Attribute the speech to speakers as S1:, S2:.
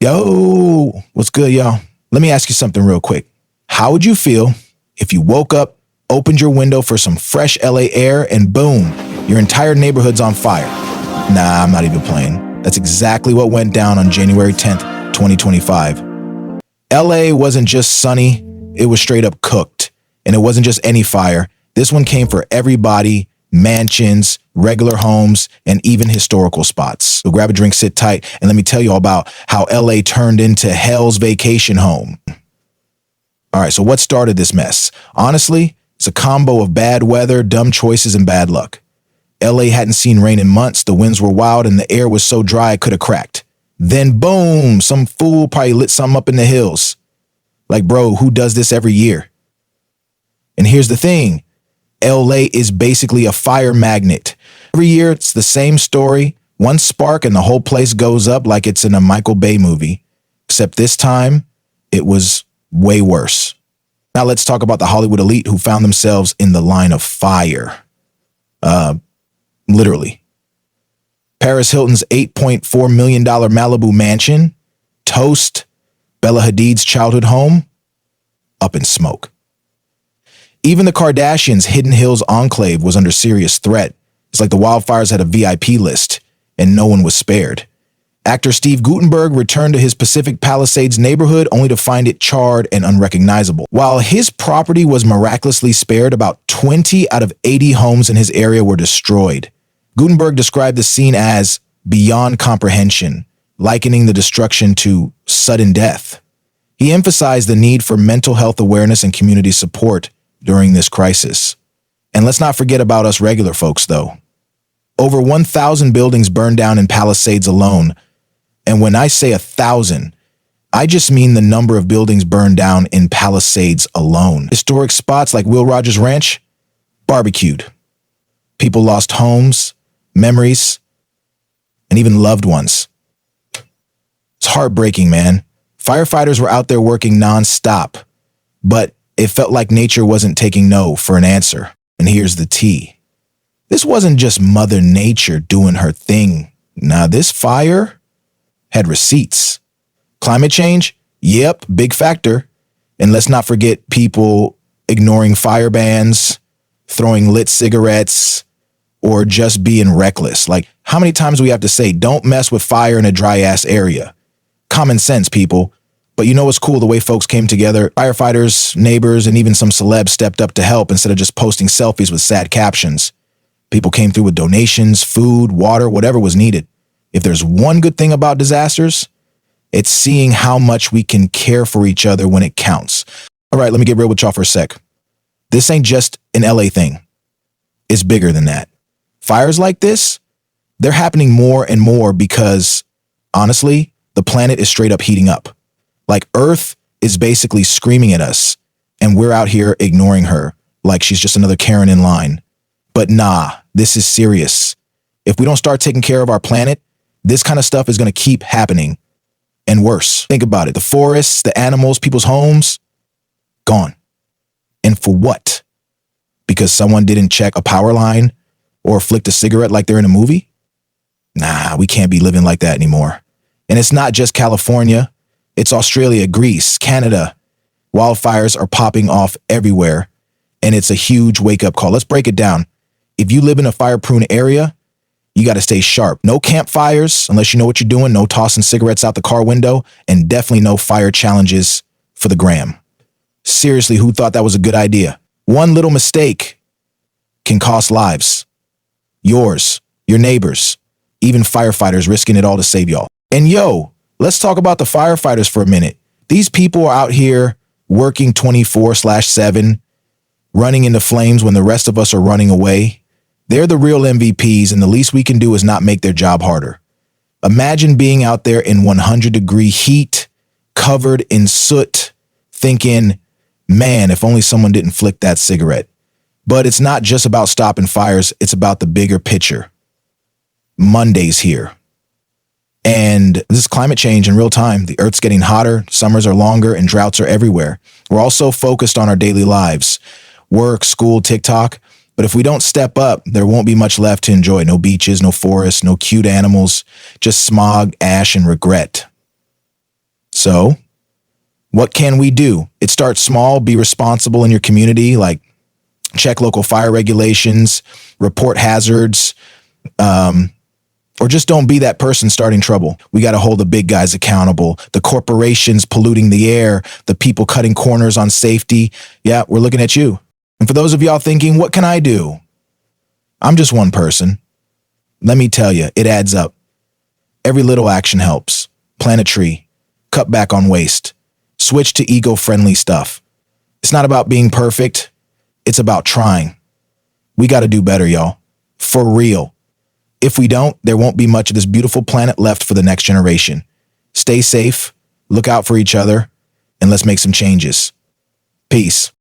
S1: Yo, what's good, y'all? Let me ask you something real quick. How would you feel if you woke up, opened your window for some fresh LA air, and boom, your entire neighborhood's on fire? Nah, I'm not even playing. That's exactly what went down on January 10th, 2025. LA wasn't just sunny, it was straight up cooked. And it wasn't just any fire. This one came for everybody, mansions, regular homes, and even historical spots. So grab a drink, sit tight, and let me tell you all about how LA turned into hell's vacation home. All right, so what started this mess? Honestly, it's a combo of bad weather, dumb choices, and bad luck. LA hadn't seen rain in months, the winds were wild, and the air was so dry it could have cracked. Then boom, some fool probably lit something up in the hills. Like, bro, who does this every year? And here's the thing. LA is basically a fire magnet. Every year, it's the same story. One spark and the whole place goes up like it's in a Michael Bay movie. Except this time, it was way worse. Now let's talk about the Hollywood elite who found themselves in the line of fire. Literally. Paris Hilton's $8.4 million Malibu mansion, toast, Bella Hadid's childhood home, up in smoke. Even the Kardashians' Hidden Hills enclave was under serious threat. It's like the wildfires had a VIP list, and no one was spared. Actor Steve Guttenberg returned to his Pacific Palisades neighborhood only to find it charred and unrecognizable. While his property was miraculously spared, about 20 out of 80 homes in his area were destroyed. Guttenberg described the scene as beyond comprehension, likening the destruction to sudden death. He emphasized the need for mental health awareness and community support during this crisis. And let's not forget about us regular folks, though. Over 1,000 buildings burned down in Palisades alone. And when I say 1,000, I just mean the number of buildings burned down in Palisades alone. Historic spots like Will Rogers Ranch, barbecued. People lost homes, memories, and even loved ones. It's heartbreaking, man. Firefighters were out there working nonstop, but it felt like nature wasn't taking no for an answer. And here's the tea. This wasn't just Mother Nature doing her thing. Nah, this fire had receipts. Climate change? Yep, big factor. And let's not forget people ignoring fire bans, throwing lit cigarettes, or just being reckless. Like, how many times do we have to say, don't mess with fire in a dry-ass area? Common sense, people. But you know what's cool? The way folks came together, firefighters, neighbors, and even some celebs stepped up to help instead of just posting selfies with sad captions. People came through with donations, food, water, whatever was needed. If there's one good thing about disasters, it's seeing how much we can care for each other when it counts. All right, let me get real with y'all for a sec. This ain't just an LA thing. It's bigger than that. Fires like this, they're happening more and more because, honestly, the planet is straight up heating up. Like Earth is basically screaming at us, and we're out here ignoring her like she's just another Karen in line. But nah, this is serious. If we don't start taking care of our planet, this kind of stuff is going to keep happening. And worse, think about it. The forests, the animals, people's homes, gone. And for what? Because someone didn't check a power line or flicked a cigarette like they're in a movie? Nah, we can't be living like that anymore. And it's not just California. It's Australia, Greece, Canada. Wildfires are popping off everywhere, and it's a huge wake-up call. Let's break it down. If you live in a fire-prone area, you got to stay sharp. No campfires, unless you know what you're doing. No tossing cigarettes out the car window, and definitely no fire challenges for the gram. Seriously, who thought that was a good idea? One little mistake can cost lives. Yours, your neighbors, even firefighters risking it all to save y'all. And yo, let's talk about the firefighters for a minute. These people are out here working 24/7, running into flames when the rest of us are running away. They're the real MVPs, and the least we can do is not make their job harder. Imagine being out there in 100-degree heat, covered in soot, thinking, man, if only someone didn't flick that cigarette. But it's not just about stopping fires, it's about the bigger picture. Monday's here. And this is climate change in real time. The Earth's getting hotter, summers are longer, and droughts are everywhere. We're also focused on our daily lives, work, school, TikTok. But if we don't step up, there won't be much left to enjoy. No beaches, no forests, no cute animals, just smog, ash, and regret. So, what can we do? It starts small. Be responsible in your community, like check local fire regulations, report hazards, or just don't be that person starting trouble. We got to hold the big guys accountable, the corporations polluting the air, the people cutting corners on safety. Yeah, we're looking at you. And for those of y'all thinking, what can I do? I'm just one person. Let me tell you, it adds up. Every little action helps. Plant a tree, cut back on waste, switch to eco-friendly stuff. It's not about being perfect. It's about trying. We got to do better, y'all. For real. If we don't, there won't be much of this beautiful planet left for the next generation. Stay safe, look out for each other, and let's make some changes. Peace.